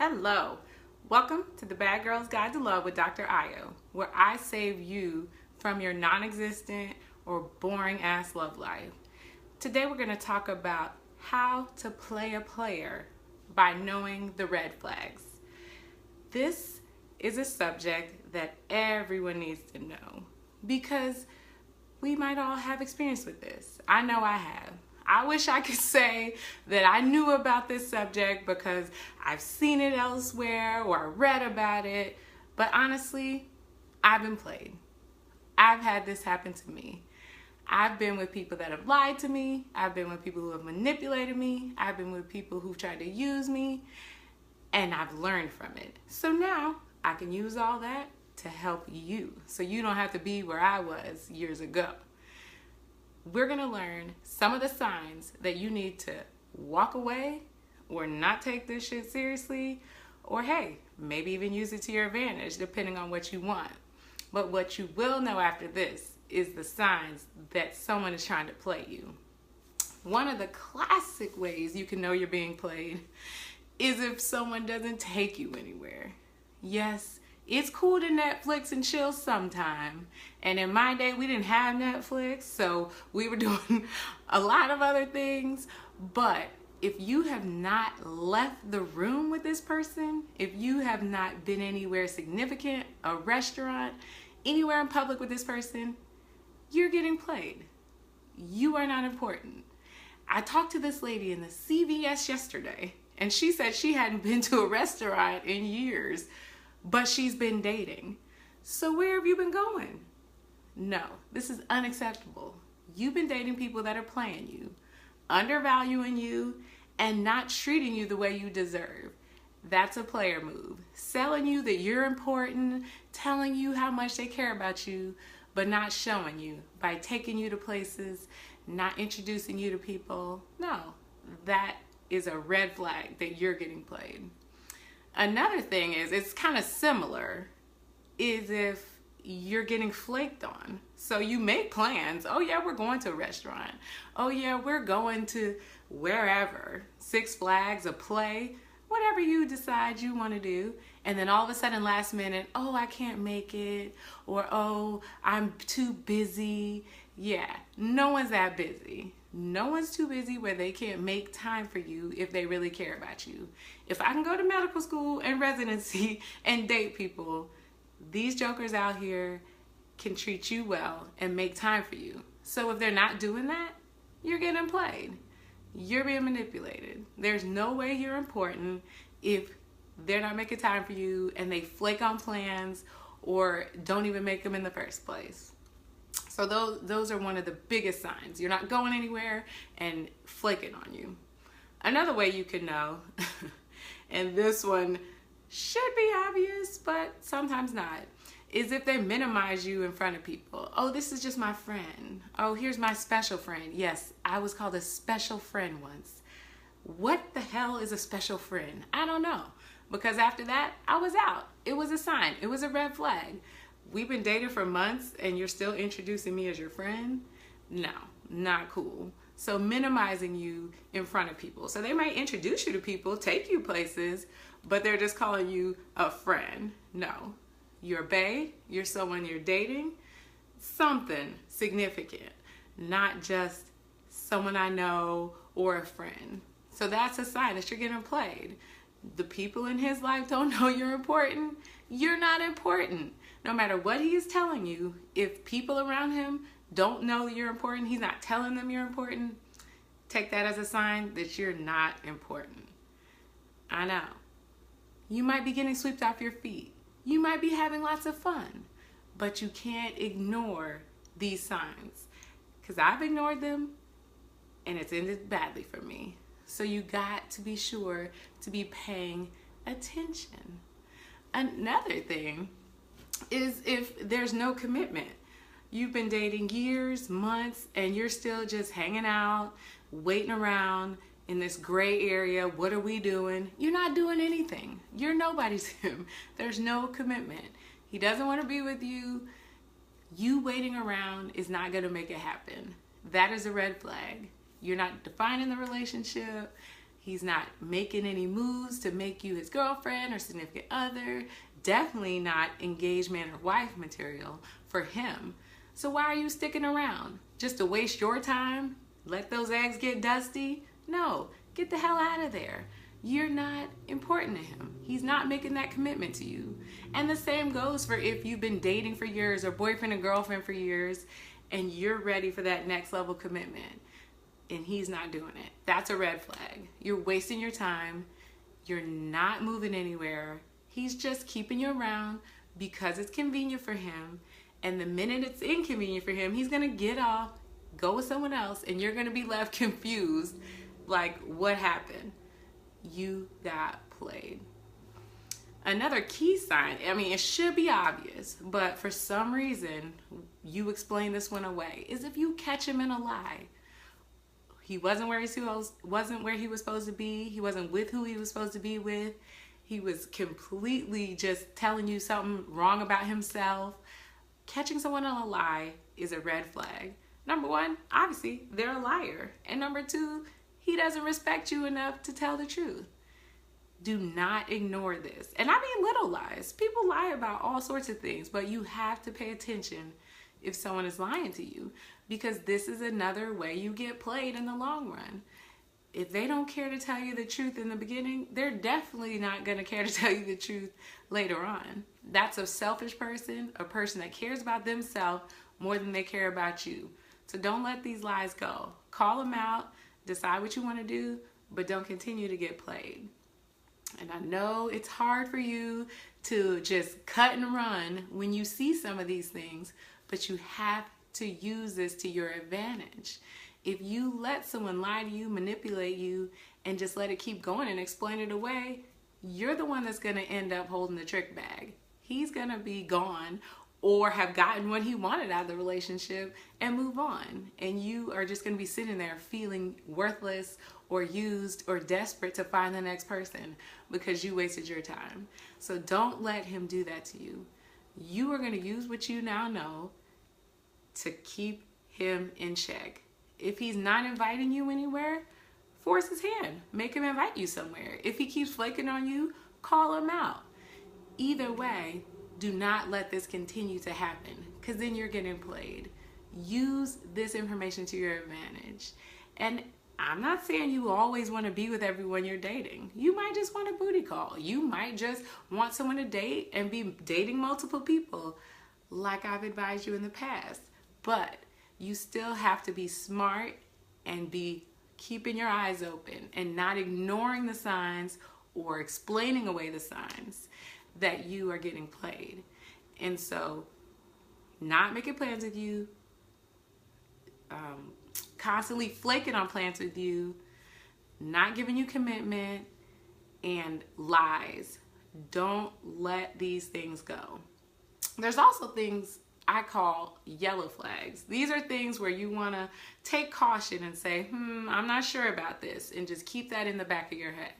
Hello, welcome to the Bad Girl's Guide to Love with Dr. Ayo, where I save you from your non-existent or boring ass love life. Today we're going to talk about how to play a player by knowing the red flags. This is a subject that everyone needs to know because we might all have experience with this. I know I have. I wish I could say that I knew about this subject because I've seen it elsewhere or I read about it, but honestly, I've been played. I've had this happen to me. I've been with people that have lied to me. I've been with people who have manipulated me. I've been with people who've tried to use me, and I've learned from it. So now I can use all that to help you so you don't have to be where I was years ago. We're going to learn some of the signs that you need to walk away or not take this shit seriously, or hey, maybe even use it to your advantage depending on what you want. But what you will know after this is the signs that someone is trying to play you. One of the classic ways you can know you're being played is if someone doesn't take you anywhere. Yes, it's cool to Netflix and chill sometime. And in my day, we didn't have Netflix, so we were doing a lot of other things. But if you have not left the room with this person, if you have not been anywhere significant, a restaurant, anywhere in public with this person, you're getting played. You are not important. I talked to this lady in the CVS yesterday, and she said she hadn't been to a restaurant in years, but she's been dating. So where have you been going? No, this is unacceptable. You've been dating people that are playing you, undervaluing you, and not treating you the way you deserve. That's a player move. Selling you that you're important, telling you how much they care about you, but not showing you by taking you to places, not introducing you to people. No, that is a red flag that you're getting played. Another thing is, it's kind of similar, is if you're getting flaked on. So you make plans. Oh yeah, we're going to a restaurant. Oh yeah, we're going to wherever. Six Flags, a play, whatever you decide you want to do. And then all of a sudden last minute, oh, I can't make it. Or oh, I'm too busy. Yeah, no one's that busy. No one's too busy where they can't make time for you if they really care about you. If I can go to medical school and residency and date people, these jokers out here can treat you well and make time for you. So if they're not doing that, you're getting played. You're being manipulated. There's no way you're important if they're not making time for you and they flake on plans or don't even make them in the first place. So those are one of the biggest signs. You're not going anywhere and flaking on you. Another way you can know, and this one should be obvious, but sometimes not, is if they minimize you in front of people. Oh, this is just my friend. Oh, here's my special friend. Yes, I was called a special friend once. What the hell is a special friend? I don't know. Because after that, I was out. It was a sign. It was a red flag. We've been dating for months and you're still introducing me as your friend? No, not cool. So minimizing you in front of people. So they might introduce you to people, take you places, but they're just calling you a friend. No, you're bae, you're someone you're dating, something significant, not just someone I know or a friend. So that's a sign that you're getting played. The people in his life don't know you're important. You're not important. No matter what he is telling you, if people around him don't know you're important, he's not telling them you're important, take that as a sign that you're not important. I know. You might be getting swept off your feet. You might be having lots of fun, but you can't ignore these signs because I've ignored them and it's ended badly for me. So you got to be sure to be paying attention. Another thing is if there's no commitment. You've been dating years, months, and you're still just hanging out, waiting around in this gray area. What are we doing? You're not doing anything. You're nobody's him. There's no commitment. He doesn't want to be with you. You waiting around is not going to make it happen. That is a red flag. You're not defining the relationship. He's not making any moves to make you his girlfriend or significant other. Definitely not engagement or wife material for him. So why are you sticking around? Just to waste your time? Let those eggs get dusty? No, get the hell out of there. You're not important to him. He's not making that commitment to you. And the same goes for if you've been dating for years or boyfriend and girlfriend for years and you're ready for that next level commitment and he's not doing it. That's a red flag. You're wasting your time. You're not moving anywhere. He's just keeping you around because it's convenient for him. And the minute it's inconvenient for him, he's going to get off, go with someone else, and you're going to be left confused. Like, what happened? You got played. Another key sign, I mean, it should be obvious, but for some reason, you explain this one away, is if you catch him in a lie. He wasn't where he was supposed to be. He wasn't with who he was supposed to be with. He was completely just telling you something wrong about himself. Catching someone in a lie is a red flag. Number one, obviously, they're a liar. And number two, he doesn't respect you enough to tell the truth. Do not ignore this. And I mean little lies. People lie about all sorts of things, but you have to pay attention if someone is lying to you, because this is another way you get played in the long run. If they don't care to tell you the truth in the beginning, they're definitely not going to care to tell you the truth later on. That's a selfish person, a person that cares about themselves more than they care about you. So don't let these lies go. Call them out, decide what you want to do, but don't continue to get played. And I know it's hard for you to just cut and run when you see some of these things, but you have to use this to your advantage. If you let someone lie to you, manipulate you, and just let it keep going and explain it away, you're the one that's going to end up holding the trick bag. He's going to be gone or have gotten what he wanted out of the relationship and move on. And you are just going to be sitting there feeling worthless or used or desperate to find the next person because you wasted your time. So don't let him do that to you. You are going to use what you now know to keep him in check. If he's not inviting you anywhere, force his hand. Make him invite you somewhere. If he keeps flaking on you, call him out. Either way, do not let this continue to happen, because then you're getting played. Use this information to your advantage. And I'm not saying you always want to be with everyone you're dating. You might just want a booty call. You might just want someone to date and be dating multiple people, like I've advised you in the past. But you still have to be smart and be keeping your eyes open and not ignoring the signs or explaining away the signs that you are getting played. And so not making plans with you, constantly flaking on plans with you, not giving you commitment, and lies. Don't let these things go. There's also things I call yellow flags. These are things where you want to take caution and say, I'm not sure about this, and just keep that in the back of your head.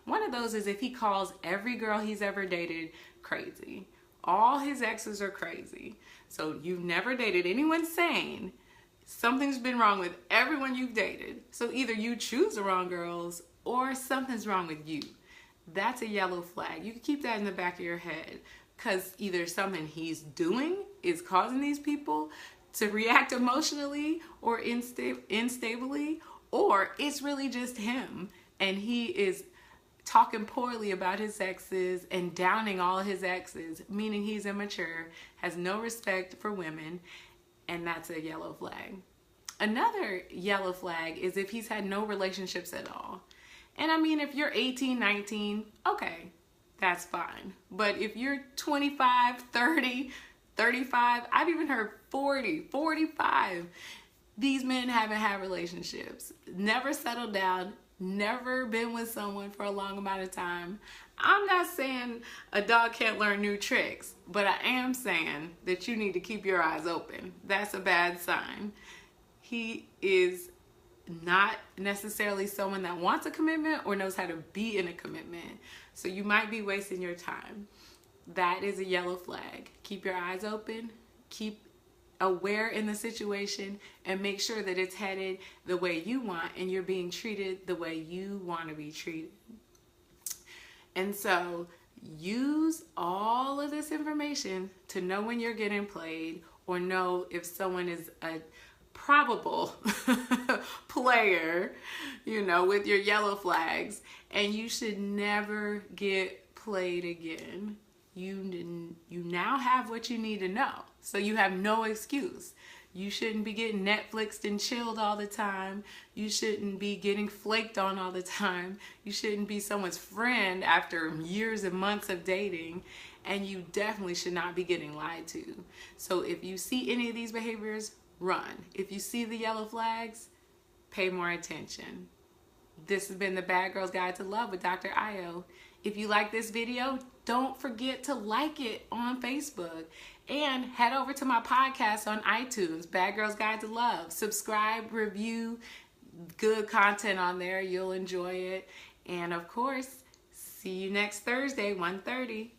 One of those is if he calls every girl he's ever dated crazy. All his exes are crazy. So you've never dated anyone sane. Something's been wrong with everyone you've dated. So either you choose the wrong girls or something's wrong with you. That's a yellow flag. You can keep that in the back of your head, because either something he's doing is causing these people to react emotionally or instably, or it's really just him and he is talking poorly about his exes and downing all his exes, meaning he's immature, has no respect for women, and that's a yellow flag. Another yellow flag is if he's had no relationships at all. And I mean, if you're 18, 19, okay, that's fine. But if you're 25, 30, 35, I've even heard 40, 45, these men haven't had relationships, never settled down, never been with someone for a long amount of time. I'm not saying a dog can't learn new tricks, but I am saying that you need to keep your eyes open. That's a bad sign. He is not necessarily someone that wants a commitment or knows how to be in a commitment. So you might be wasting your time. That is a yellow flag. Keep your eyes open. Keep aware in the situation and make sure that it's headed the way you want and you're being treated the way you want to be treated. And so use all of this information to know when you're getting played or know if someone is a probable player, with your yellow flags, and you should never get played again. You now have what you need to know, so you have no excuse. You shouldn't be getting Netflixed and chilled all the time. You shouldn't be getting flaked on all the time. You shouldn't be someone's friend after years and months of dating. And you definitely should not be getting lied to. So if you see any of these behaviors, run. If you see the yellow flags, pay more attention. This has been the Bad Girl's Guide to Love with Dr. Ayo. If you like this video, don't forget to like it on Facebook and head over to my podcast on iTunes, Bad Girl's Guide to Love. Subscribe, review, good content on there. You'll enjoy it. And of course, see you next Thursday, 1:30.